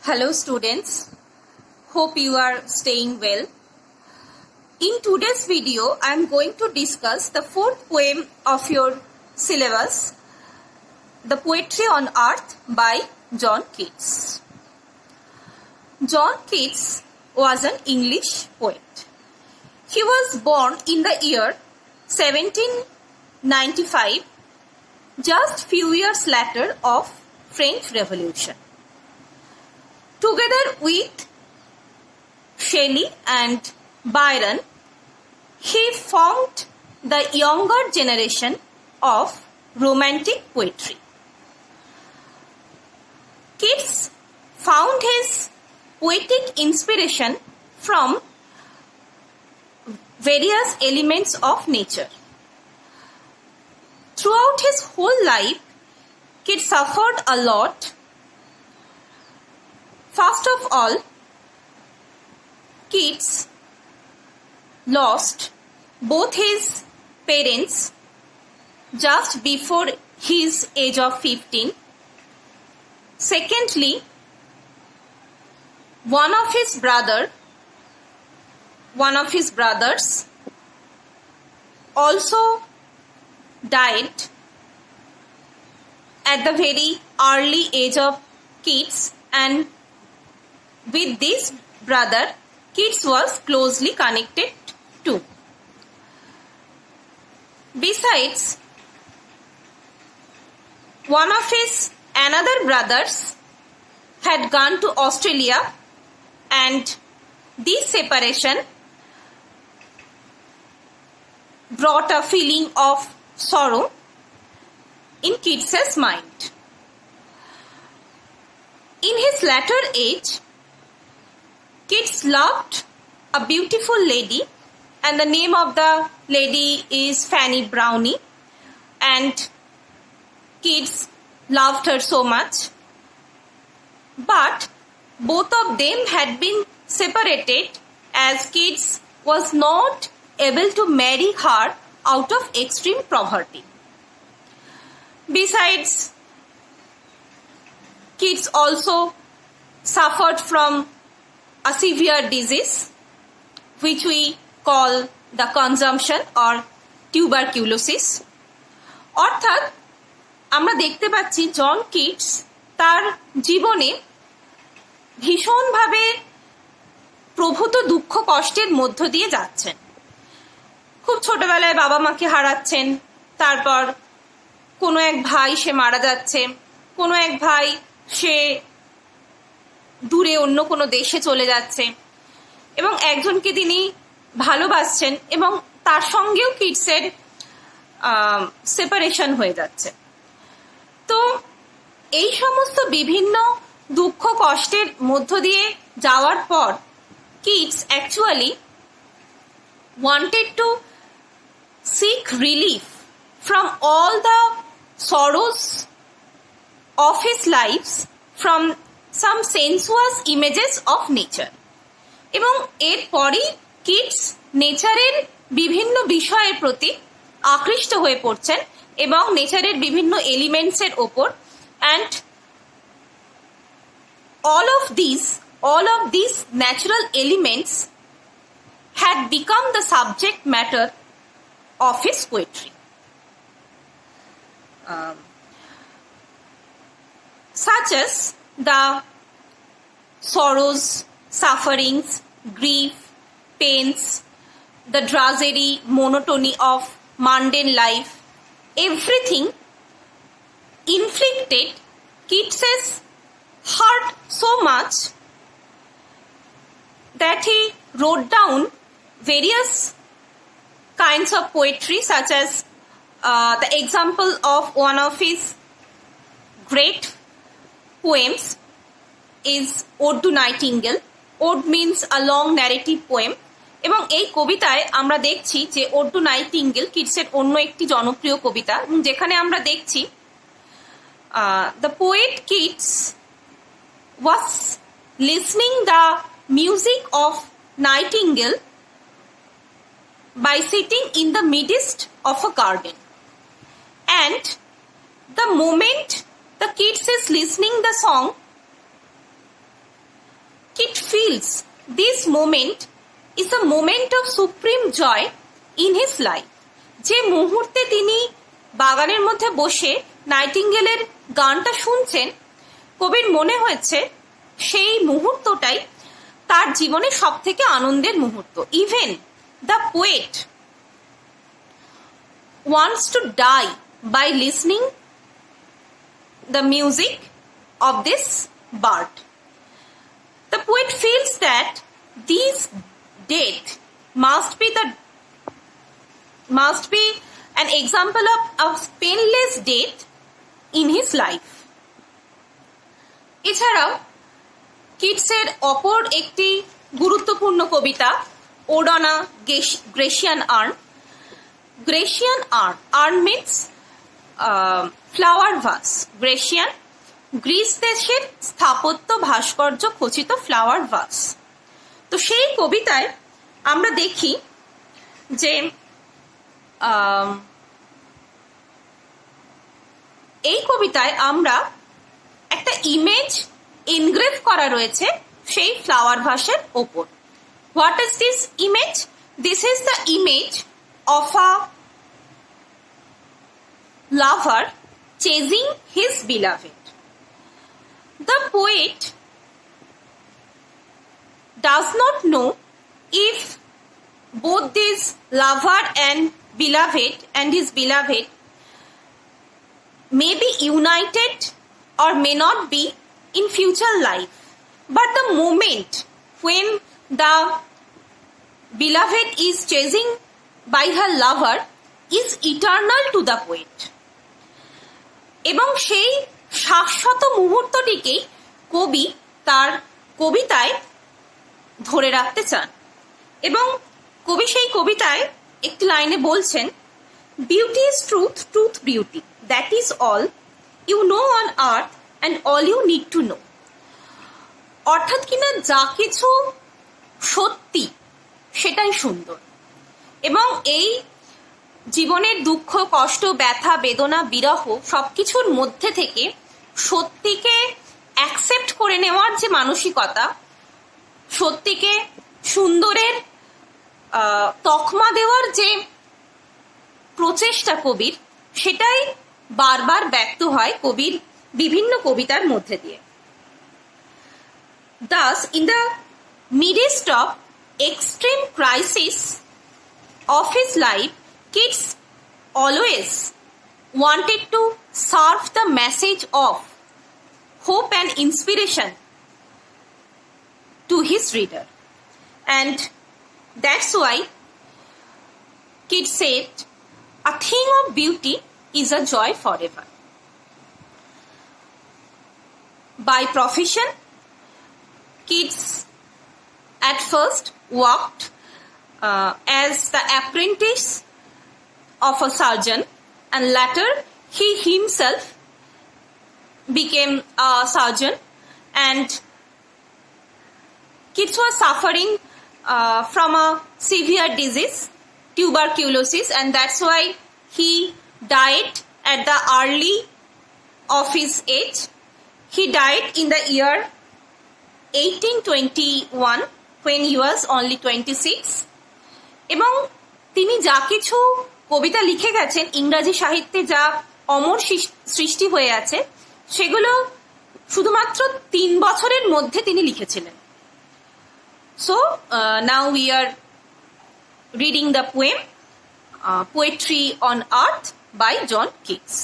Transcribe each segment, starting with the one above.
Hello students, hope you are staying well. In today's video, I am going to discuss the fourth poem of your syllabus, The Poetry on Earth by John Keats. John Keats was an English poet. He was born in the year 1795, just few years later of French Revolution. Together with Shelley and Byron, he formed the younger generation of Romantic poetry. Keats found his poetic inspiration from various elements of nature. Throughout his whole life, Keats suffered a lot. First of all, Keats lost both his parents just before his age of 15. Secondly, one of his brothers also died at the very early age of Keats, and with this brother, Keats was closely connected to. Besides, one of his another brothers had gone to Australia, and this separation brought a feeling of sorrow in Keats's mind. In his latter age, Keats loved a beautiful lady, and the name of the lady is Fanny Brawny, and Keats loved her so much. But both of them had been separated, as Keats was not able to marry her out of extreme poverty. Besides, Keats also suffered from a severe disease which we call the consumption or tuberculosis. অর্থাৎ আমরা দেখতে পাচ্ছি John Keats তার জীবনে ভীষণভাবে প্রভূত দুঃখ কষ্টের মধ্য দিয়ে যাচ্ছেন। খুব ছোটবেলায় বাবা মাকে হারাচ্ছেন, তারপর কোনো এক ভাই সে মারা যাচ্ছে, কোনো এক ভাই সে দূরে অন্য কোনো দেশে চলে যাচ্ছে, এবং একজনকে তিনি ভালোবাসছেন এবং তার সঙ্গেও কিটসের সেপারেশন হয়ে যাচ্ছে। তো এই সমস্ত বিভিন্ন দুঃখ কষ্টের মধ্য দিয়ে যাওয়ার পর Keats actually wanted to seek relief from all the sorrows of his life from some sensuous images of nature. এবং এরপরই কিটস নেচারের বিভিন্ন বিষয়ের প্রতি আকৃষ্ট হয়ে পড়ছেন এবং নেচারের বিভিন্ন এলিমেন্টসের ওপর, and all of these natural elements had become the subject matter of his poetry. Such as the sorrows, sufferings, grief, pains, the drudgery, monotony of mundane life, everything inflicted Keats's heart so much that he wrote down various kinds of poetry, such as the example of one of his great poems is Ode to Nightingale. Ode means a long narrative poem, এবং এই কবিতায় আমরা দেখছি যে Ode to Nightingale কিটসের অন্য একটি জনপ্রিয় কবিতা, যেখানে আমরা দেখছি the poet Keats was listening the music of nightingale by sitting in the midst of a garden, and the moment the kids is listening the song, Kit feels this moment is a moment of supreme joy in his life. যে মুহূর্তে তিনি বাগানের মধ্যে বসে নাইটিঙ্গেলের গানটা শুনছেন, কবির মনে হয়েছে সেই মুহূর্তটাই তার জীবনে সব থেকে আনন্দের মুহূর্ত. Even the poet wants to die by listening the music of this bird. The poet feels that this death must be an example of painless death in his life. এছাড়াও কিটসের অপর একটি গুরুত্বপূর্ণ কবিতা ode on a Grecian urn. Grecian urn, urn means flower vase. Grecian গ্রিস দেশের স্থাপত্য ভাস্কর্য খচিত ফ্লাওয়ার ভাস. তো সেই কবিতায় আমরা দেখি যে এই কবিতায় আমরা একটা ইমেজ ইনগ্রেভ করা রয়েছে সেই ফ্লাওয়ার ভাসের ওপর. What is this image? This is the image of a lover chasing his beloved. The poet does not know if both this lover and his beloved may be united or may not be in future life. But the moment when the beloved is chasing by her lover is eternal to the poet. এবং সেই শাশ্বত মুহূর্তটিকেই কবি তার কবিতায় ধরে রাখতে চান. এবং কবি সেই কবিতায় একটি লাইনে বলছেন, beauty is truth, truth beauty, that is all you know on earth and all you need to know. অর্থাৎ কিনা যা কিছু সত্যি সেটাই সুন্দর. এবং এই জীবনের দুঃখ, কষ্ট, ব্যথা, বেদনা, বিরহ সবকিছুর মধ্যে থেকে সত্যিকে অ্যাকসেপ্ট করে নেওয়ার যে মানসিকতা, সত্যিকে সুন্দরের তকমা দেওয়ার যে প্রচেষ্টা কবির, সেটাই বারবার ব্যক্ত হয় কবির বিভিন্ন কবিতার মধ্যে দিয়ে. Thus, in the midst of extreme crisis of his life, Keats always wanted to serve the message of hope and inspiration to his reader. And that's why Keats said, a thing of beauty is a joy forever. By profession, Keats at first worked as the apprentice of a surgeon, and later he himself became a surgeon. And Keats was suffering from a severe disease, tuberculosis, and that's why he died at the early of his age. He died in the year 1821 when he was only 26. এবং তিনি যা কিছু কবিতা লিখে গেছেন ইংরাজি সাহিত্যে, যা অমর সৃষ্টি হয়ে আছে, সেগুলো শুধুমাত্র 3 বছরের মধ্যে তিনি লিখেছিলেন. So now we are reading the poem Poetry on Earth by John Keats.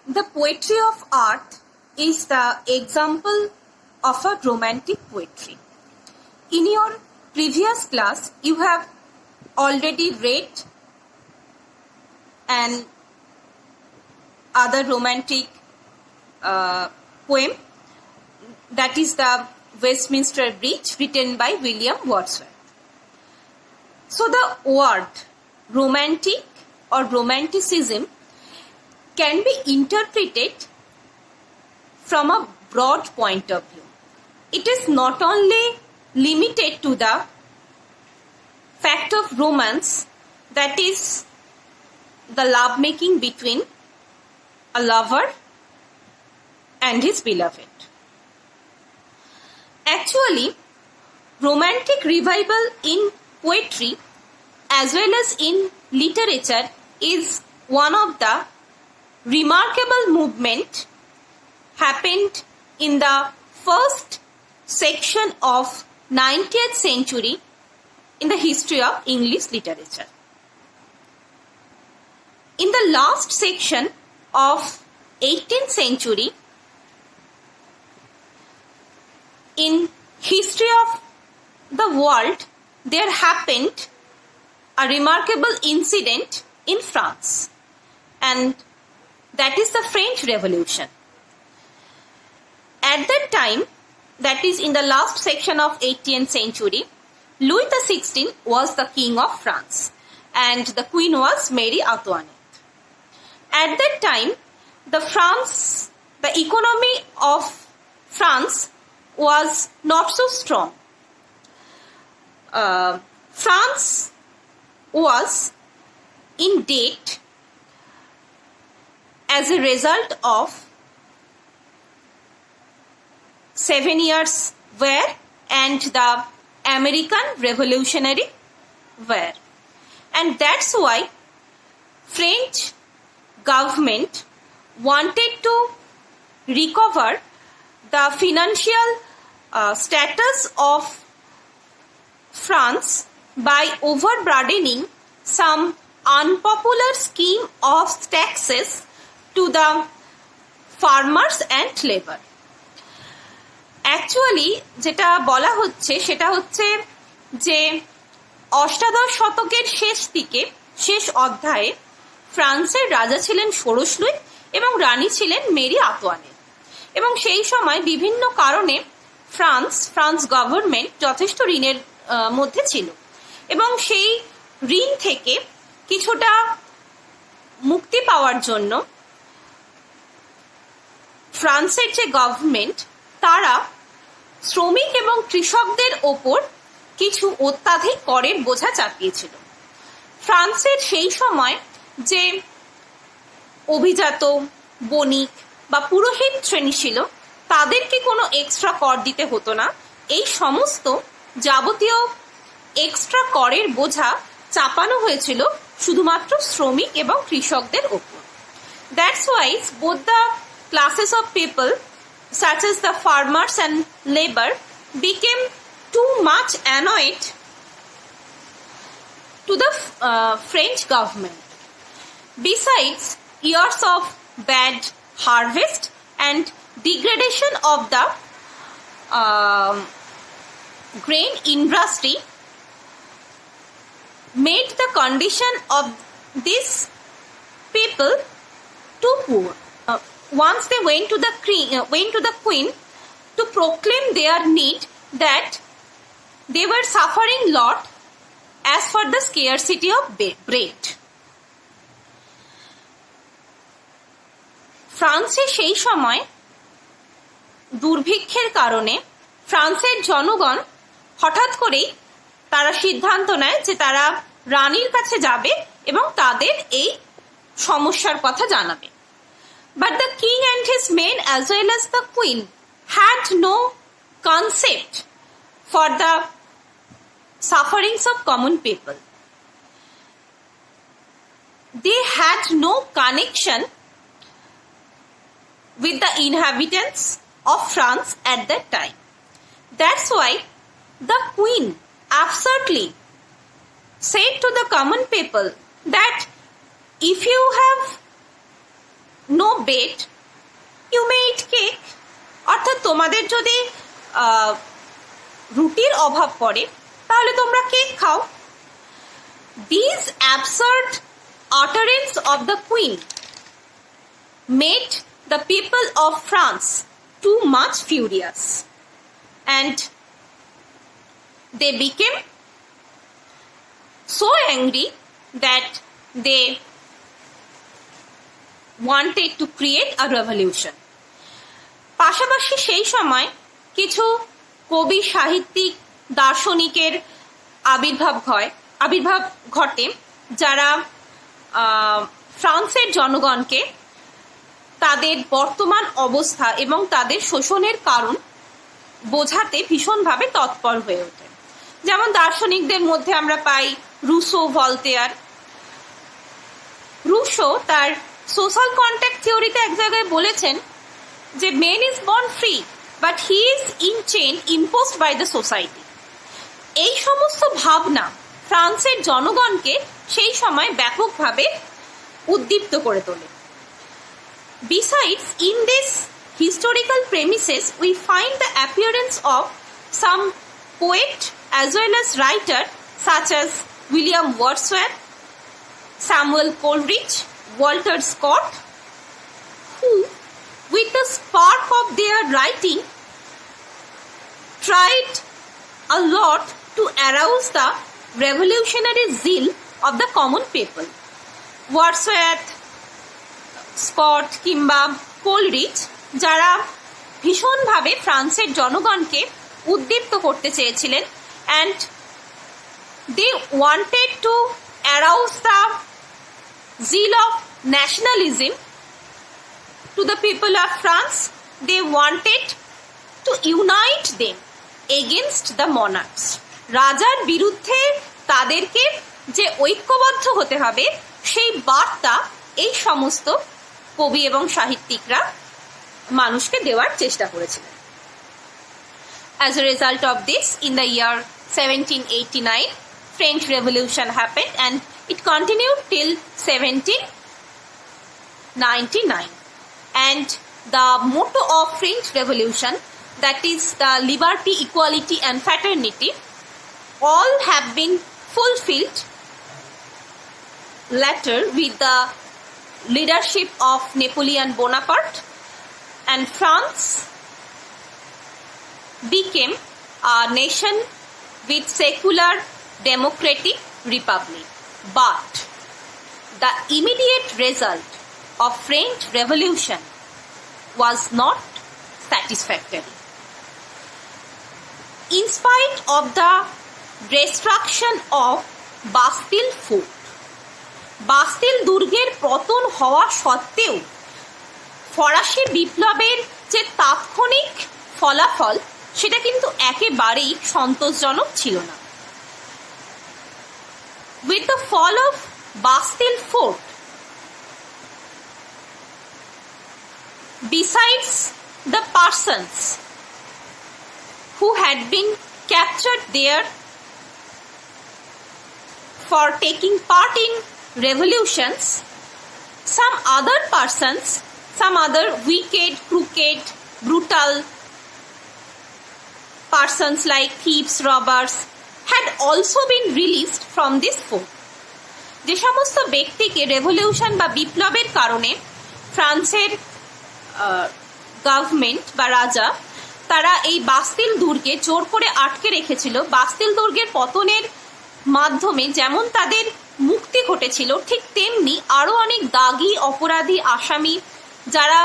The poetry of earth is the example of a romantic poetry. In your previous class, you have already read an other romantic poem, that is the Westminster Bridge, written by William Wordsworth. So the word romantic or romanticism can be interpreted from a broad point of view. It is not only limited to the fact of romance, that is the love making between a lover and his beloved. Actually, romantic revival in poetry as well as in literature is one of the remarkable movement happened in the first section of 19th century in the history of English literature. In the last section of 18th century, in history of the world, there happened a remarkable incident in France, and that is the French Revolution. At that time, that is in the last section of 18th century, Louis XVI was the king of France and the queen was Mary Antoinette. At that time, the economy of France was not so strong. France was in debt as a result of 7 years war and the American Revolutionary War. And that's why French government wanted to recover the financial status of France by overburdening some unpopular scheme of taxes to the farmers and labor. Actually, যেটা বলা হচ্ছে সেটা হচ্ছে যে অষ্টাদশ শতকের শেষ দিকে শেষ অধ্যায়ে ফ্রান্সের রাজা ছিলেন ষোড়শ লুই এবং রানী ছিলেন মেরি আন্তোয়ানেট, এবং সেই সময় বিভিন্ন কারণে ফ্রান্স গভর্নমেন্ট যথেষ্ট ঋণের মধ্যে ছিল, এবং সেই ঋণ থেকে কিছুটা মুক্তি পাওয়ার জন্য ফ্রান্সের যে গভর্নমেন্ট তারা শ্রমিক এবং কৃষকদের ওপর কিছু অত্যাধিক করের বোঝা চাপিয়েছিল। ফ্রান্সের সেই সময় যে অভিজাত বণিক বা পুরোহিত শ্রেণী ছিল তাদেরকে কোনো এক্সট্রা কর দিতে হতো না। এই সমস্ত যাবতীয় এক্সট্রা করের বোঝা চাপানো হয়েছিল শুধুমাত্র শ্রমিক এবং কৃষকদের ওপর। That's wise both the classes of people such as the farmers and labor became too much annoyed to the French government. Besides years of bad harvest and degradation of the grain industry made the condition of these people too poor. Once they went to the queen to proclaim their need that they were suffering lot as for the scarcity of bread. ফ্রান্সে সেই সময় দুর্ভিক্ষের কারণে ফ্রান্সের জনগণ হঠাৎ করেই তারা সিদ্ধান্ত নেয় যে তারা রানীর কাছে যাবে এবং তাদের এই সমস্যার কথা জানাবে। But the king and his men as well as the queen had no concept for the sufferings of common people. They had no connection with the inhabitants of France at that time. That's why the queen absurdly said to the common people that if you have no bread, you may eat cake. অর্থাৎ তোমাদের যদি রুটির অভাব পড়ে তাহলে তোমরা cake খাও। These absurd utterance of the queen made the people of France too much furious, and they became so angry that they wanted to create a revolution. পাশাপাশি সেই সময় কিছু কবি, সাহিত্যিক, দার্শনিকের আবির্ভাব ঘটে যারা ফ্রান্সের জনগণকে তাদের বর্তমান অবস্থা এবং তাদের শোষণের কারণ বোঝাতে ভীষণভাবে তৎপর হয়ে ওঠেন। যেমন দার্শনিকদের মধ্যে আমরা পাই রুসো, ভলতেয়ার। রুসো তার সোশ্যাল কন্ট্যাক্ট থিওরিতে এক জায়গায় বলেছেন যে men is born free but he is in chain imposed by the society. এই সমস্ত ভাবনা ফ্রান্সের জনগণকে সেই সময় ব্যাপকভাবে উদ্দীপ্ত করে তোলে। Besides, in this historical premises, we find the appearance of some poet as well as writer such as William Wordsworth, Samuel Coleridge, Walter Scott, who, with the spark of their writing, tried a lot to arouse the revolutionary zeal of the common people. Wordsworth, Scott কিংবা Coleridge, যারা ভীষণভাবে ফ্রান্সের জনগণকে উদ্দীপ্ত করতে চেয়েছিলেন, and they wanted to arouse the zeal of nationalism to the people of France. They wanted to unite them against the monarchs. রাজার বিরুদ্ধে তাদেরকে যে ঐক্যবদ্ধ হতে হবে সেই বার্তা এই সমস্ত কবি এবং সাহিত্যিকরা মানুষকে দেওয়ার চেষ্টা করেছিলেন। As a result of this, in the year 1789, French Revolution happened and it continued till 1799. And the motto of French Revolution, that is the liberty, equality and fraternity, all have been fulfilled later with the leadership of Napoleon Bonaparte, and France became a nation with secular democratic republic. But the immediate result of French Revolution was not satisfactory. In spite of the destruction of Bastille Fort, Bastille দুর্গের পতন হওয়া সত্ত্বেও ফরাসি বিপ্লবের যে তাৎক্ষণিক ফলাফল সেটা কিন্তু একেবারেই সন্তোষজনক ছিল না। With the fall of Bastille Fort, besides the persons who had been captured there for taking part in revolutions, some other persons, some other wicked, crooked, brutal persons like thieves, robbers had also been released from this fort. যে সমস্ত ব্যক্তিকে revolution বা বিপ্লবের কারণে ফ্রান্সের government বা রাজা তারা এই বাস্তিল দুর্গে জোর করে আটকে রেখেছিল, বাস্তিল দুর্গের পতনের মাধ্যমে যেমন তাদের মুক্তি ঘটেছিল, ঠিক তেমনি আরো অনেক দাগী অপরাধী আসামি যারা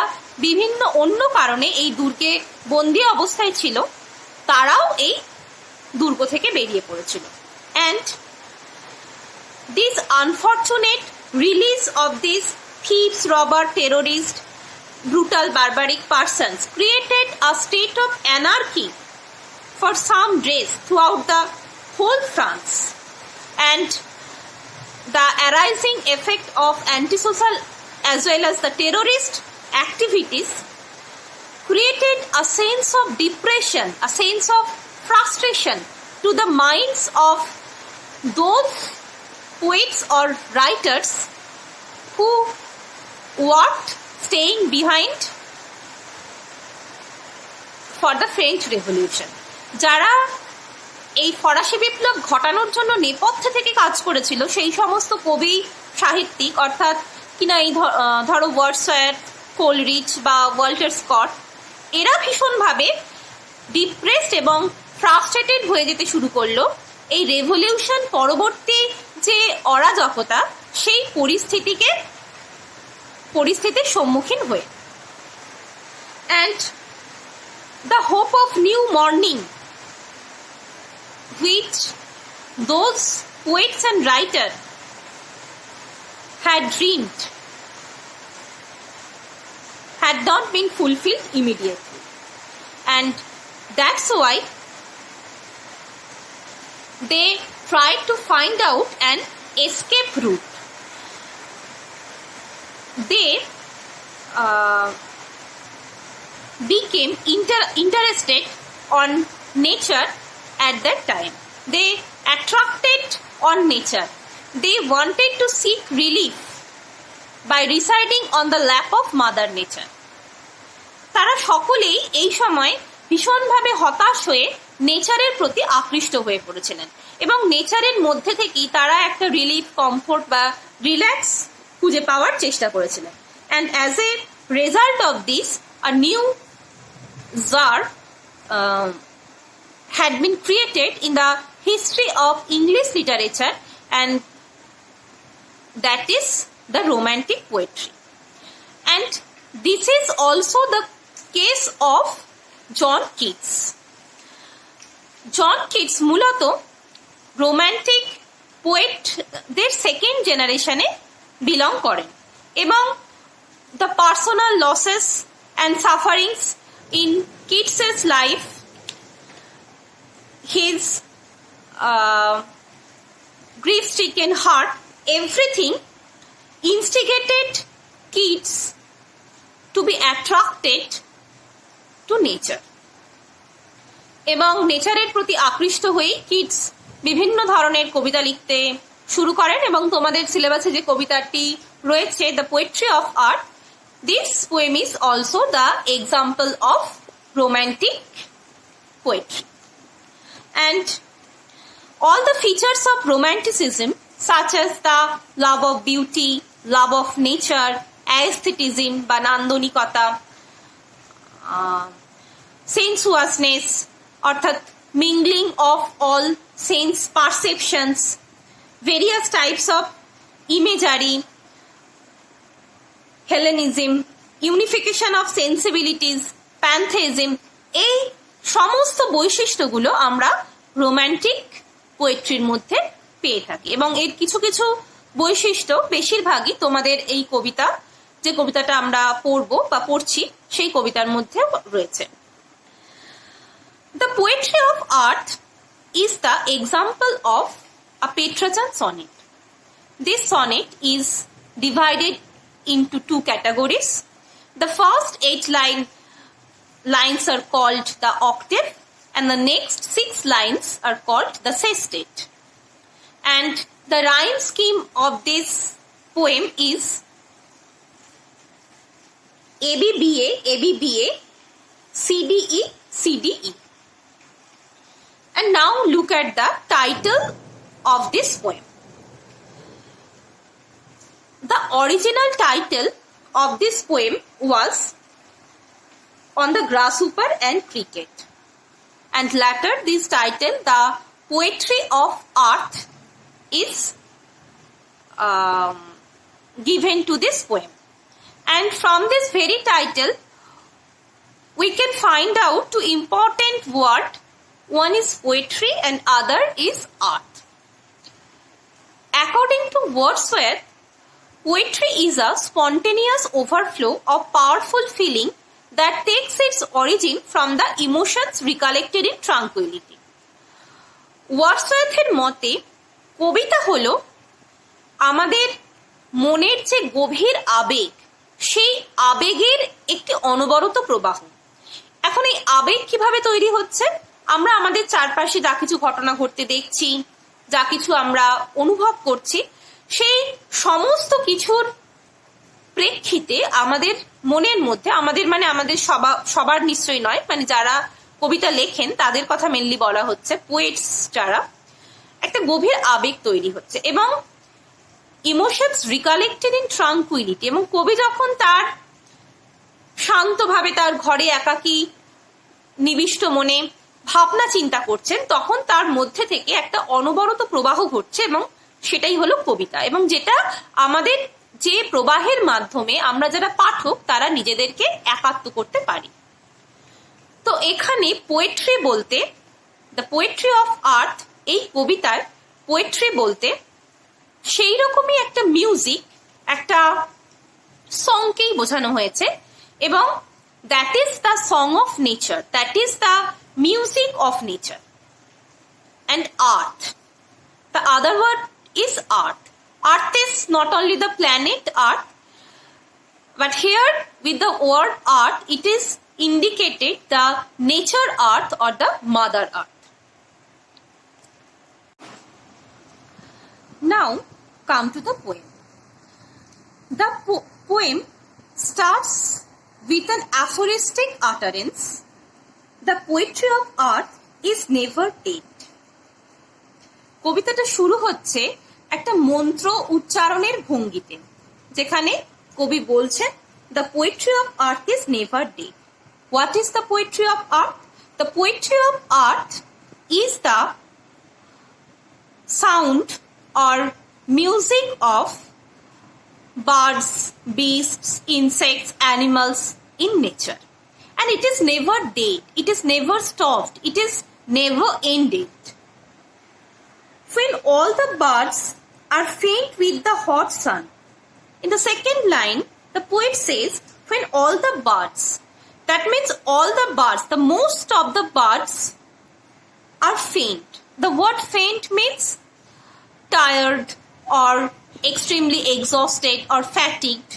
বিভিন্ন অন্য কারণে এই দুর্গে বন্দী অবস্থায় ছিল, তারাও এই দুর্গ থেকে বেরিয়ে পড়েছিল। And this unfortunate release of this thieves, robber, terrorist, brutal, barbaric persons created a state of anarchy for some days throughout the whole France, and the arising effect of antisocial as well as the terrorist activities created a sense of depression, a sense of frustration to the minds of those poets or writers who worked staying behind for the French Revolution. যারা এই ফরাসি বিপ্লব ঘটানোর জন্য নেপথ্যে থেকে কাজ করেছিল সেই সমস্ত কবি সাহিত্যিক, অর্থাৎ কিনা এই ধরো ওয়ার্ডসওয়ার্থ, কোলরিচ বা ওয়াল্টার স্কট, এরা ভীষণভাবে ডিপ্রেসড এবং ফ্রাস্ট্রেটেড হয়ে যেতে শুরু করলো এই রেভলিউশন পরবর্তী যে অরাজকতা সেই পরিস্থিতির সম্মুখীন হয়ে। And the hope of new morning which those poets and writers had dreamed had not been fulfilled immediately. And that's why they tried to find out an escape route. They became interested on nature at that time. They attracted on nature. They wanted to seek relief by residing on the lap of Mother Nature. তারা সকলেই এই সময় ভীষণভাবে হতাশ হয়ে নেচারের প্রতি আকৃষ্ট হয়ে পড়েছিলেন এবং নেচারের মধ্যে থেকেই তারা একটা রিলিফ, কমফোর্ট বা রিল্যাক্স খুঁজে পাওয়ার চেষ্টা করেছিলেন। And as a result of this a new genre had been created in the history of English literature, and that is the Romantic poetry. And this is also the case of John Keats. John Keats মূলত romantic পোয়েটদের second জেনারেশনে belong করেন এবং the personal losses and sufferings in Keats's life, his grief-stricken heart, everything instigated Keats to be attracted to nature. এবং নেচারের প্রতি আকৃষ্ট হয়ে Kitts বিভিন্ন ধরনের কবিতা লিখতে শুরু করেন এবং তোমাদের সিলেবাসে যে কবিতাটি রয়েছে the poetry of art, this poem is also the example of romantic poetry. And all the features of romanticism, such as the love of beauty, love of nature, aesthetism বা নান্দনিকতা, sensuousness অর্থাৎ mingling of all sense perceptions, various types of imagery, Hellenism, unification of sensibilities, pantheism, এই সমস্ত বৈশিষ্ট্যগুলো আমরা romantic পোয়েট্রির মধ্যে পেয়ে থাকি এবং এর কিছু কিছু বৈশিষ্ট্য বেশিরভাগই তোমাদের এই কবিতা, যে কবিতাটা আমরা পড়বো বা পড়ছি সেই কবিতার মধ্যে রয়েছে। The poetry of art is the example of a Petrarchan sonnet. This sonnet is divided into two categories. The first 8 lines are called the octave, and the next 6 lines are called the sestet. And the rhyme scheme of this poem is ABBA, ABBA, CDE, CDE. And now look at the title of this poem. The original title of this poem was On the Grasshopper and Cricket, and later this title, The Poetry of Earth, is given to this poem. And from this very title we can find out two important words. One is poetry and other is art. According to Wordsworth, poetry is a spontaneous overflow of powerful feeling that takes its origin from the emotions recollected in tranquility. ওয়ার্ডসওয়ার্থের মতে কবিতা হলো আমাদের মনের যে গভীর আবেগ, সেই আবেগের একটি অনবরত প্রবাহ। এখন এই আবেগ কিভাবে তৈরি হচ্ছে? আমরা আমাদের চারপাশে যা কিছু ঘটনা ঘটতে দেখছি, যা কিছু আমরা অনুভব করছি, সেই সমস্ত কিছুর প্রেক্ষিতে আমাদের মনের মধ্যে, আমাদের মানে আমাদের সবার নিশ্চয়ই নয়, মানে যারা কবিতা লেখেন তাদের কথা মেনলি বলা হচ্ছে, পোয়েটস যারা, একটা গভীর আবেগ তৈরি হচ্ছে এবং ইমোশনস রিকালেক্টেড ইন ট্রাঙ্কুইলিটি। এবং কবি যখন তার শান্তভাবে তার ঘরে একাকী নিবিষ্ট মনে ভাবনা চিন্তা করছেন, তখন তার মধ্যে থেকে একটা অনবরত প্রবাহ ঘটছে এবং সেটাই হলো কবিতা, এবং যেটা আমাদের যে প্রবাহের মাধ্যমে আমরা যারা পাঠক তারা নিজেদেরকে একাত্ম করতে পারি। তো এখানে পোয়েট্রি বলতে, দ্য পোয়েট্রি অফ আর্থ, এই কবিতার পোয়েট্রি বলতে সেই রকমই একটা মিউজিক, একটা সংকেই বোঝানো হয়েছে এবং that is the song of nature, that is the music of nature. And earth, the other word is earth. Earth is not only the planet earth, but here with the word earth it is indicated the nature earth or the mother earth. Now come to the poem. The poem starts with an aphoristic utterance. The poetry of earth is never dead. কবিতাটা শুরু হচ্ছে একটা মন্ত্র উচ্চারণের ভঙ্গিতে, যেখানে কবি বলছেন the poetry of earth is never dead. What is the poetry of earth? The poetry of earth is the sound or music of birds, beasts, insects, animals in nature. And it is never dead. It is never stopped. It is never ended. When all the birds are faint with the hot sun. In the second line, the poet says, when all the birds, that means all the birds, the most of the birds are faint. The word faint means tired or extremely exhausted or fatigued.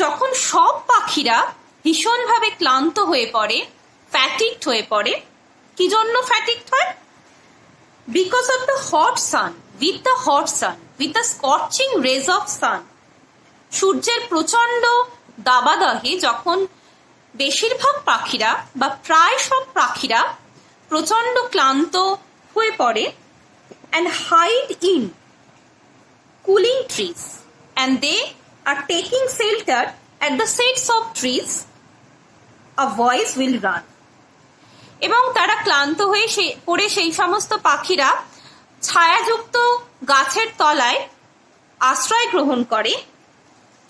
যখন সব পাখিরা ভীষণভাবে ক্লান্ত হয়ে পড়ে, fatigued হয়ে পড়ে, কি জন্য fatigued হয়? Because of the hot sun, with the hot sun, with the scorching rays of sun. সূর্যের প্রচন্ড দাবাদাহে যখন বেশিরভাগ পাখিরা বা প্রায় সব পাখিরা প্রচন্ড ক্লান্ত হয়ে পড়ে and hide in cooling trees, and they are taking shelter at the shades of trees, a voice will run. এবং তারা ক্লান্ত হয়ে পড়ে সেই সমস্ত পাখিরা ছায়াযুক্ত গাছের তলায় আশ্রয় গ্রহণ করে,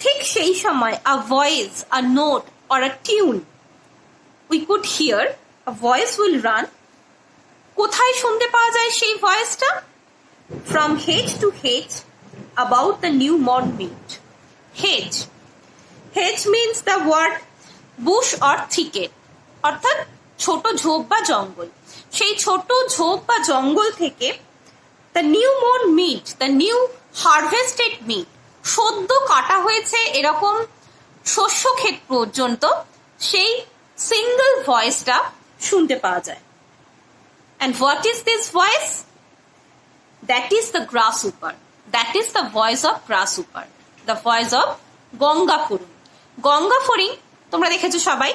ঠিক সেই সময় a voice, a note or a tune we could hear, a voice will run. কোথায় শুনতে পাওয়া যায় সেই ভয়েসটা? From hedge to hedge about the new mown meat. Hedge. Hedge means the word bush or thicket, অর্থাৎ ছোট ঝোপ বা জঙ্গল। সেই ছোট ঝোপ বা জঙ্গল থেকে the new mown meat, the new harvested meat, সদ্য কাটা হয়েছে এরকম শস্য ক্ষেত পর্যন্ত সেই সিঙ্গল ভয়েসটা শুনতে পাওয়া যায়। And what is this voice? That is the grasshopper. That is the voice of grasshopper. The voice of Ganga ফড়িং। গঙ্গা ফড়িং তোমরা দেখেছো সবাই,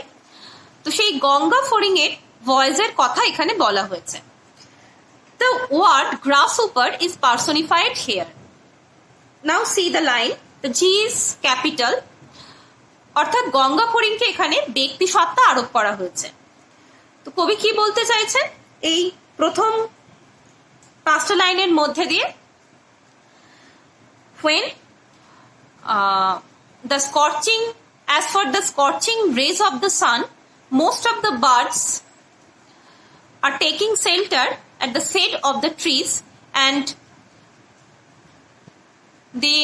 তো সেই গঙ্গা ফড়িং এর ভয়েসের কথা এখানে বলা হয়েছে। The word grasshopper is personified here. Now see the line. The G is capital. অর্থাৎ গঙ্গা ফড়িংকে এখানে ব্যক্তি সত্তা আরোপ করা হয়েছে। তো কবি কি বলতে চাইছেন এই প্রথম পাঁচটা লাইনের মধ্যে দিয়ে? When as for the scorching rays of the sun, most of the birds are taking shelter at the shade of the trees, and they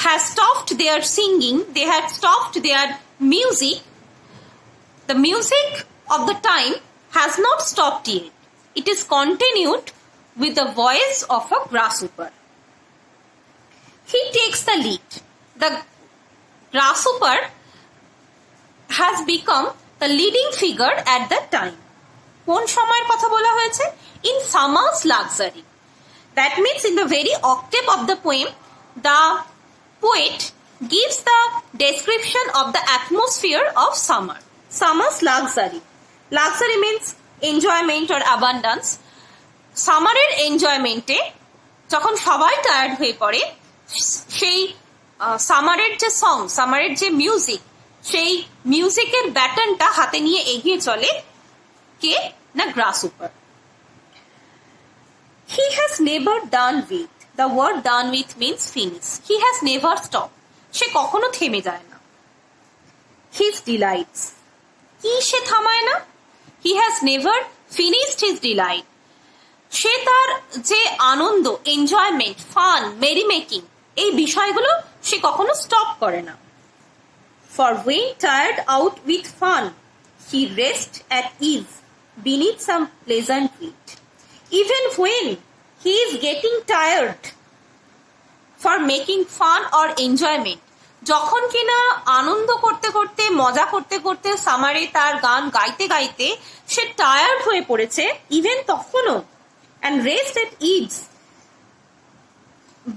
have stopped their singing, they have stopped their music. The music of the time has not stopped yet. It is continued with the voice of a grasshopper. He takes the lead. The grasshopper has become the leading figure at that time. কোন সময়ের কথা বলা হয়েছে? In summer's luxury. That means in the very octave of the poem, the poet gives the description of the atmosphere of summer. Summer's luxury. Luxury means enjoyment or abundance. সামারের এনজয়মেন্টে যখন সবাই tired হয়ে পড়ে, সেই সামারের যে সং, সামারের যে music, সেই মিউজিকের ব্যাটনটা হাতে নিয়ে এগিয়ে চলে কে না গ্রাসহপার। He has never done with. The word done with means finish. He has never stopped. সে কখনো থেমে যায় না। His delights. কি সে থামায় না? He has never finished his delight. সে তার যে আনন্দ, এনজয়মেন্ট, ফান, মেরি মেকিং, এই বিষয়গুলো সে কখনো স্টপ করে না। For when tired out with fun, he rests at ease beneath some pleasant weed. Even when he is getting tired for making fun or enjoyment, যখন কিনা আনন্দ করতে করতে মজা করতে করতে সামারে তার গান গাইতে গাইতে সে টায়ার্ড হয়ে পড়েছে, ইভেন তখনও, and rest at ease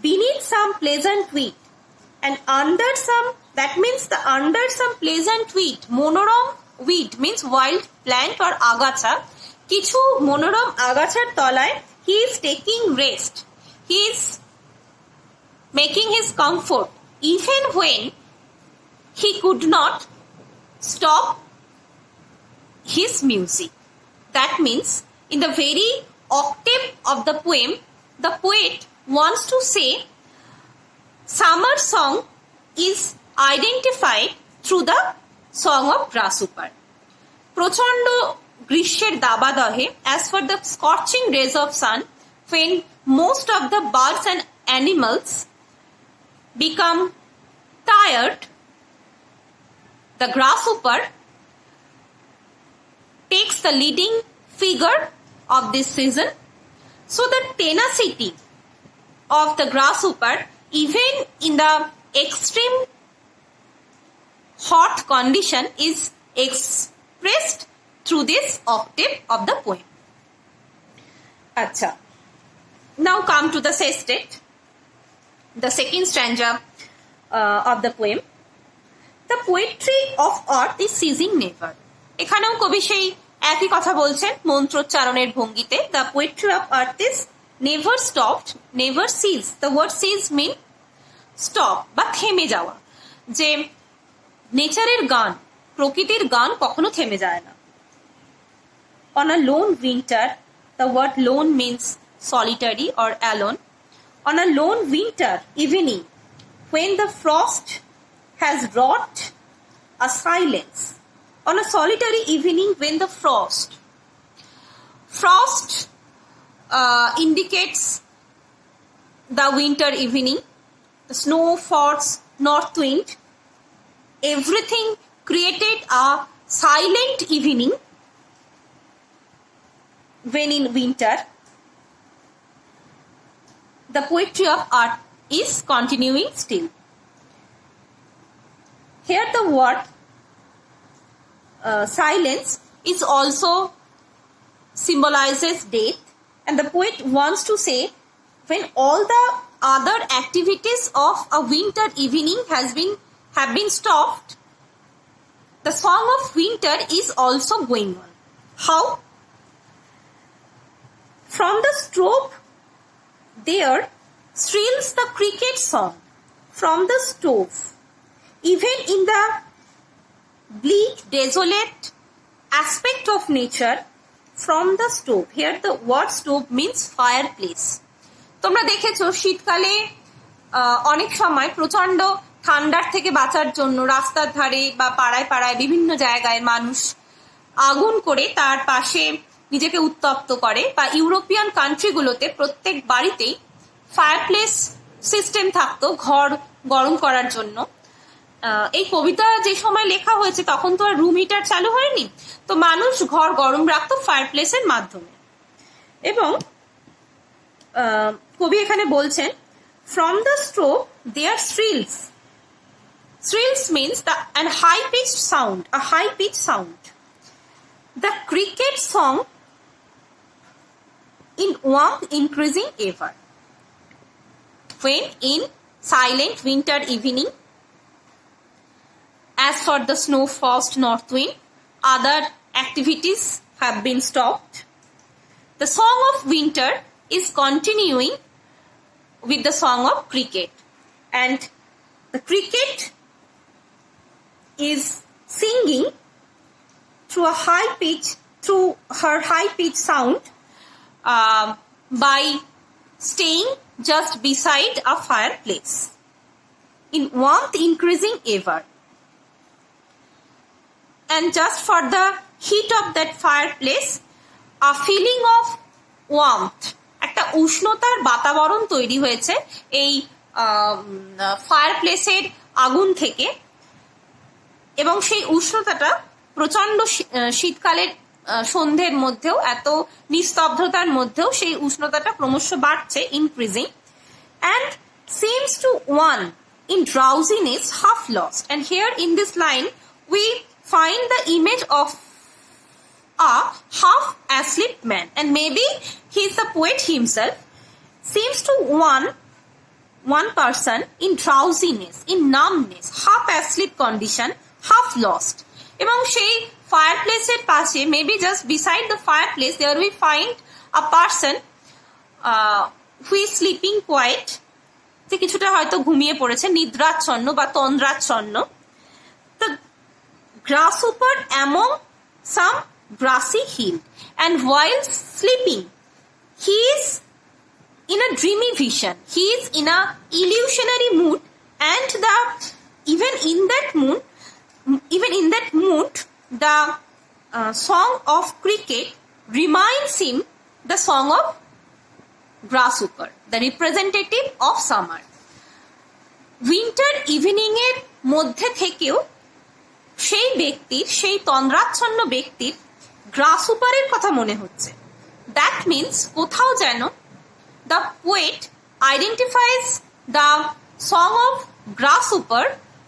beneath some pleasant weed and under some, that means the under some pleasant weed, মনোরম weed means wild plant or আগাছা, কিছু মনোরম আগাছার তলায় he is taking rest, he is making his comfort even when he could not stop his music. That means in the very octave of the poem, the poet wants to say summer song is identified through the song of grasshopper. প্রচণ্ড গ্রীষ্মের দাবাদহে, as for the scorching rays of sun, when most of the birds and animals become tired, the grasshopper takes the leading figure of this season. So the tenacity of the grasshopper, even in the extreme hot condition, is expressed through this octave of the poem. Acha. Now come to the sestet, the second stanza of the poem. The poetry of earth is ceasing never. এখানেও কবি সেই একই কথা বলছেন মন্ত্রোচ্চারণের ভঙ্গিতে. The poetry of earth is never stopped, never cease. The word cease mean stop বা থেমে যাওয়া, যে নেচারের গান, প্রকৃতির গান কখনো থেমে যায় না. On a lone winter, the word lone means solitary or alone. On a lone winter evening, when the frost has wrought a silence, on a solitary evening when the frost indicates the winter evening, the snow falls, north wind, everything created a silent evening when in winter. The poetry of art is continuing still. Here the word silence is also symbolizes death, and the poet wants to say when all the other activities of a winter evening have been stopped, the song of winter is also going on. How? From the stove there thrills the cricket song from the stove, even in the bleak, desolate aspect of nature, from the stove. Here the word stove means fireplace. তোমরা দেখেছো শীতকালে অনেক সময় প্রচন্ড ঠান্ডার থেকে বাঁচার জন্য রাস্তার ধারে বা পাড়ায় পাড়ায় বিভিন্ন জায়গায় মানুষ আগুন করে তার পাশে নিজেকে উত্তপ্ত করে, বা ইউরোপিয়ান কান্ট্রিগুলোতে প্রত্যেক বাড়িতেই ফায়ারপ্লেস সিস্টেম থাকতো ঘর গরম করার জন্য. এই কবিতা যে সময় লেখা হয়েছে তখন তো আর রুম হিটার চালু হয়নি, তো মানুষ ঘর গরম রাখতো ফায়ারপ্লেসের মাধ্যমে. এবং কবি এখানে বলছেন from the stove there thrills. Thrills means an high-pitched sound, a high-pitched sound. The cricket song in warmth increasing ever. When in silent winter evening, as for the snow-frost north wind, other activities have been stopped. The song of winter is continuing with the song of cricket, and the cricket is singing through her high pitch sound by staying just beside a fireplace in warmth increasing ever. And just for the heat of that fireplace, a feeling of warmth, একটা উষ্ণতার বাতাবরণ তৈরি হয়েছে এই ফায়ারপ্লেসের আগুন থেকে. এবং সেই উষ্ণতাটা প্রচন্ড শীতকালের সন্ধ্যের মধ্যেও, এত নিস্তব্ধতার মধ্যেও সেই উষ্ণতাটা ক্রমশ বাড়ছে, increasing, and seems to one in drowsiness half lost. And here in this line we find the image of a half asleep man, and maybe he is the poet himself. Seems to one person in drowsiness, in numbness, half asleep condition, half lost. এবং সেই ফায়ারপ্লেসের পাশে, maybe just beside the fireplace, there we find a person who is sleeping quiet, যে কিছুটা হয়তো ঘুমিয়ে পড়েছে, নিদ্রাচ্ছন্ন বা তন্দ্রাচ্ছন্ন। দ্য grasshopper among some grassy hill, and while sleeping he is in a dreamy vision, he is in a illusionary mood, and even in that mood the song of cricket reminds him the song of grasshopper, the representative of summer. Winter evening এর মধ্যে থেকেও সেই ব্যক্তির, সেই তন্দ্রাচ্ছন্ন ব্যক্তির গ্রাসহুপারের কথা মনে হচ্ছে। দ্যাট মিনস কোথাও যেন the poet identifies the song of grasshopper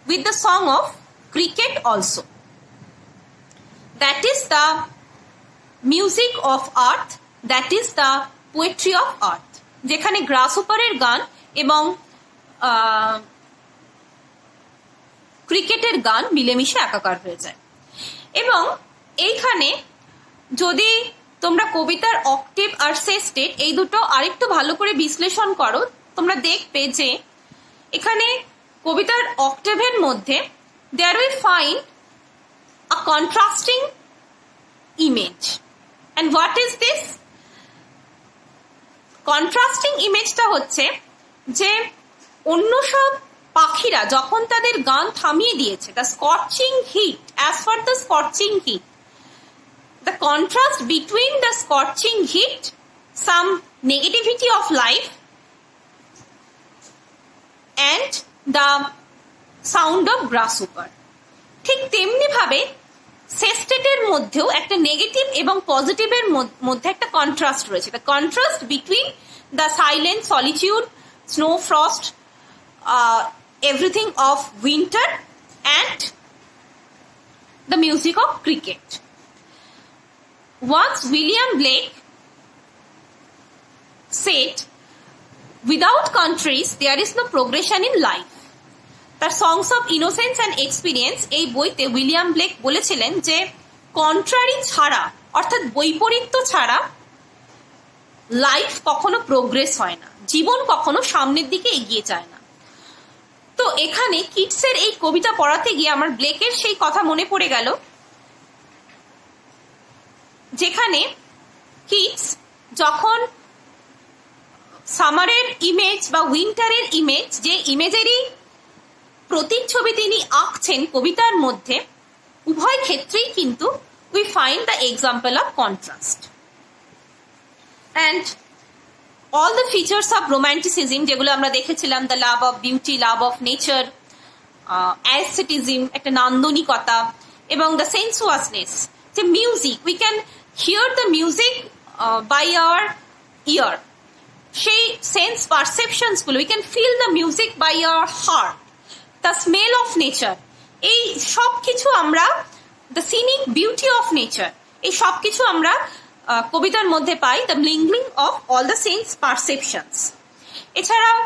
with the song of cricket also. That is the music of earth, that is the poetry of earth, যেখানে গ্রাসহুপারের গান এবং ক্রিকেটের গান মিলেমিশে একাকার হয়ে যায়। এবং এইখানে যদি তোমরা কবিতার অক্টেভ আর সেস্টেট এই দুটো আরেকটু ভালো করে বিশ্লেষণ করো, তোমরা দেখবে যে এখানে কবিতার অক্টেভের মধ্যে there we find a contrasting image. And what is this contrasting ইমেজটা? হচ্ছে যে অন্য সব পাখিরা যখন তাদের গান থামিয়ে দিয়েছে, the scorching hit, as for the scorching hit, the contrast between the scorching heat, some negativity of life, and the sound of grasshopper, ঠিক তেমনি ভাবে সেস্টেটের মধ্যেও একটা নেগেটিভ এবং পজিটিভের মধ্যে একটা কন্ট্রাস্ট রয়েছে। The contrast between the silent solitude, snow frost, everything of winter and the music of cricket. Once William Blake said, without countries there is no progression in life. তার songs of innocence and experience এই বইতে William Blake বলেছিলেন যে contrary ছাড়া, অর্থাৎ বৈপরীত্য ছাড়া life কখনো progress হয় না, জীবন কখনো সামনের দিকে এগিয়ে যায় না। তো এখানে কিটসের এই কবিতা পড়াতে গিয়ে আমার ব্লেকের সেই কথা মনে পড়ে গেল, যেখানে কিটস যখন সামারের ইমেজ বা উইন্টারের ইমেজ, যে ইমেজেরই প্রতিচ্ছবি তিনি আঁকছেন কবিতার মধ্যে, উভয় ক্ষেত্রেই কিন্তু we find the example of contrast. And all the features of romanticism যেগুলো আমরা দেখেছিলাম, the love of beauty, love of nature, aestheticism, একটা নান্দনিকতা, এবং দ্য সেন্সুয়াসনেস, যে music, we can hear the music by our ear, সেই sense perceptions গুলো, we can feel the music by our heart, the smell of nature, এই সব কিছু আমরা, the scenic beauty of nature, এই সব কিছু আমরা কবিতার মধ্যে পাই, the mingling of all the sense perceptions। এছাড়াও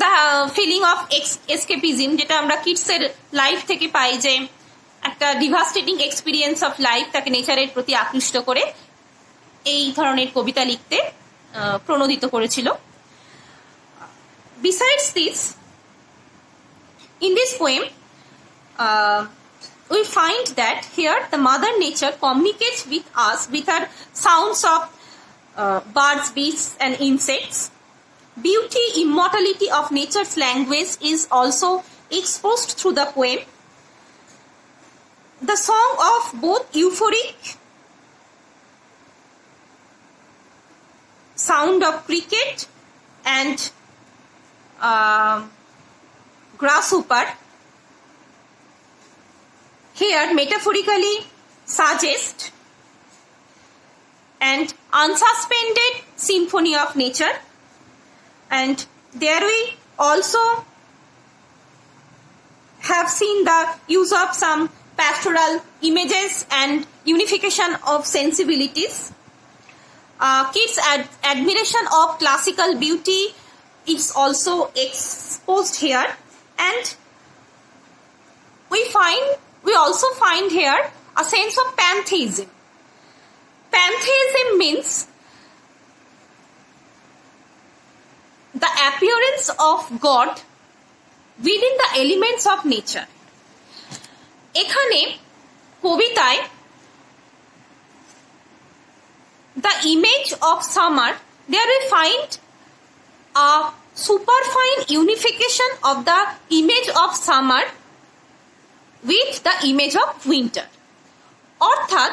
the feeling of escapism, যেটা আমরা কিডসের লাইফ থেকে পাই, যে একটা ডিভাস্টেটিং এক্সপিরিয়েন্স অফ লাইফ তাকে নেচারের প্রতি আকৃষ্ট করে এই ধরনের কবিতা লিখতে প্রণোদিত করেছিল। Besides this, in this poem we find that here the mother nature communicates with us with her sounds of birds, beasts and insects. Beauty, immortality of nature's language is also exposed through the poem. The song of both euphoric sound of cricket and grasshopper here metaphorically suggest and unsuspended symphony of nature, and there we also have seen the use of some pastoral images and unification of sensibilities. Kids' admiration of classical beauty is also exposed here, and we also find here a sense of pantheism. Pantheism means the appearance of God within the elements of nature. এখানে কবিতায় the image of summer, there we find a superfine unification of the image of summer with the image of winter. অর্থাৎ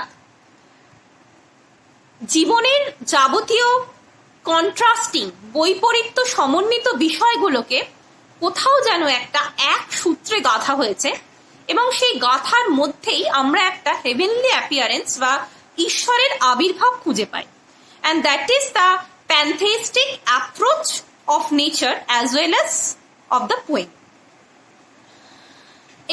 জীবনের যাবতীয় contrasting বৈপরীত্য সমন্বিত বিষয়গুলোকে কোথাও যেন একটা এক সূত্রে গাঁথা হয়েছে, এবং সেই গাঁথার মধ্যেই আমরা একটা হেভেনলি অ্যাপিয়ারেন্স বা ঈশ্বরের আবির্ভাব খুঁজে পাই। And that is the pantheistic approach of nature as well as of the poem.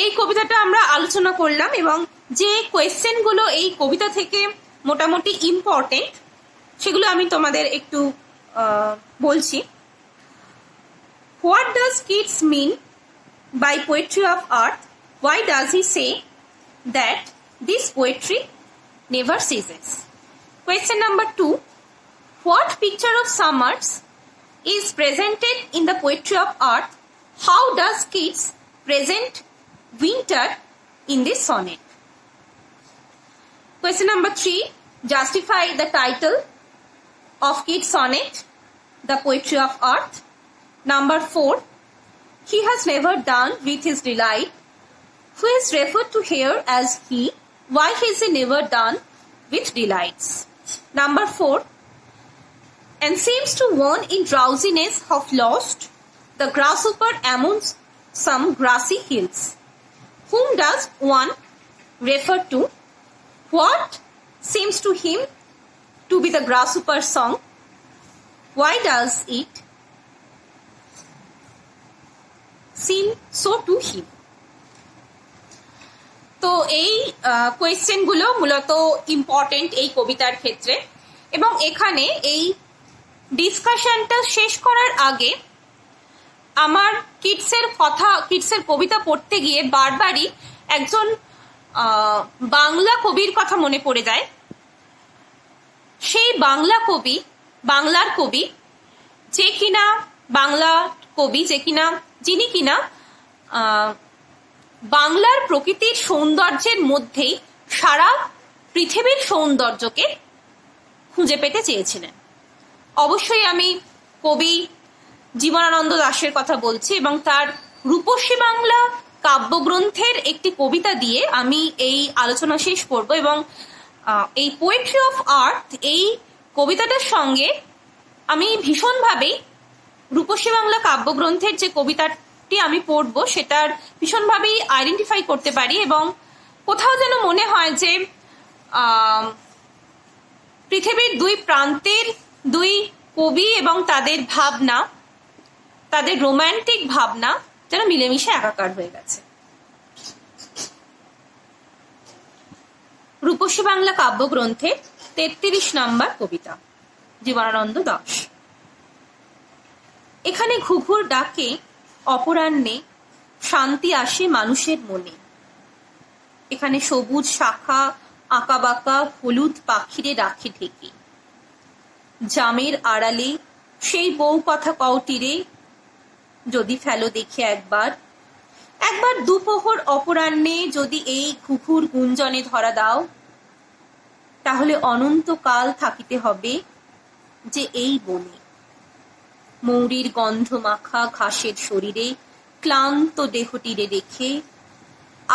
এই কবিতাটা আমরা আলোচনা করলাম, এবং যে কোয়েশ্চেনগুলো এই কবিতা থেকে মোটামুটি ইম্পর্টেন্ট সেগুলো আমি তোমাদের একটু বলছি। What does Keats mean by poetry of earth? Why does he say that this poetry never ceases? Question number 2. What picture of summers is presented in the poetry of earth? How does Keats present winter in this sonnet? Question number 3. Justify the title of Keats' sonnet, The Poetry of Earth. Number 4. He has never done with his delight. Who is referred to here as he? Why has he never done with delights? Number 4. And seems to one in drowsiness have lost the grasshopper among some grassy hills. Whom does one refer to? What seems to him to be the grasshopper song? Why does it seem so to him? তো এই কোয়েশ্চেনগুলো মূলত important এই কবিতার ক্ষেত্রে, এবং এখানে এই ডিসকাশনটা শেষ করার আগে আমার কিটসের কবিতা পড়তে গিয়ে বারবারই একজন বাংলা কবির কথা মনে পড়ে যায়। সেই বাংলার কবি যিনি কিনা বাংলার প্রকৃতির সৌন্দর্যের মধ্যেই সারা পৃথিবীর সৌন্দর্যকে খুঁজে পেতে চেয়েছিলেন। অবশ্যই আমি কবি জীবনানন্দ দাশের কথা বলছি, এবং তার রূপসী বাংলা কাব্যগ্রন্থের একটি কবিতা দিয়ে আমি এই আলোচনা শেষ করব। এবং এই পোয়েট্রি অফ আর্থ এই কবিতাটার সঙ্গে আমি ভীষণভাবেই রূপসী বাংলা কাব্যগ্রন্থের যে কবিতাটি আমি পড়বো সেটার ভীষণভাবেই আইডেন্টিফাই করতে পারি, এবং কোথাও যেন মনে হয় যে পৃথিবীর দুই প্রান্তের দুই কবি এবং তাদের ভাবনা, তাদের রোম্যান্টিক ভাবনা যেন মিলেমিশে একাকার হয়ে গেছে। রূপসী বাংলা কাব্যগ্রন্থের 33 নম্বর কবিতা, জীবনানন্দ দাশ। এখানে ঘুঘুর ডাকে অপরাহ্নে শান্তি আসে মানুষের মনে। এখানে সবুজ শাখা আঁকাবাঁকা হলুদ পাখিরে রাখে ঢেকে। জামের আড়ালে সেই বউ কথা কওটিরে যদি ফেলো দেখে একবার দুপোহর অপরাহ্নে যদি এই ঘুঘুর গুঞ্জনে ধরা দাও, তাহলে অনন্তকাল থাকিতে হবে যে এই বনে। মৌরির গন্ধ মাখা ঘাসের শরীরে ক্লান্ত দেহটিরে রেখে,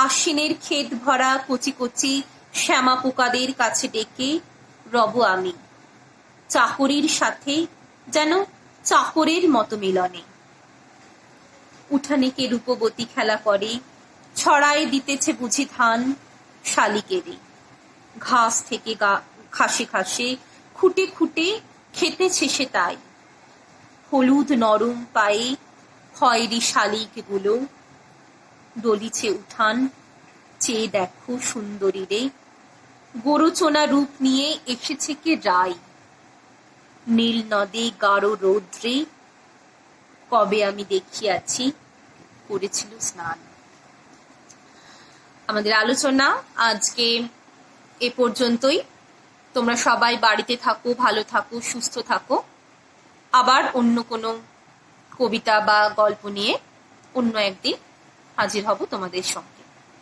আশ্বিনের ক্ষেত ভরা কচি কচি শ্যামা পোকাদের কাছে ডেকে রব আমি চাকরির সাথে যেন চাকরের মতো মিলনে। উঠানে কে রূপবতী খেলা করে, ছড়ায় দিতেছে বুঝি ধান শালিকেরে। ঘাস থেকে ঘাসে ঘাসে খুঁটে খুঁটে খেতেছে সে তাই। হলুদ নরম পায়ে খয়েরি শালিকগুলো দলিছে উঠান, চেয়ে দেখো সুন্দরী রে। গোরচোনা রূপ নিয়ে এসেছে কে রাই। নীল নদে গাঢ় রৌদ্রে কবে আমি দেখিয়াছি করেছিল স্নান। আমাদের আলোচনা আজকে এ পর্যন্তই। তোমরা সবাই বাড়িতে থাকো, ভালো থাকো, সুস্থ থাকো। আবার অন্য কোনো কবিতা বা গল্প নিয়ে অন্য একদিন হাজির হব তোমাদের সঙ্গে।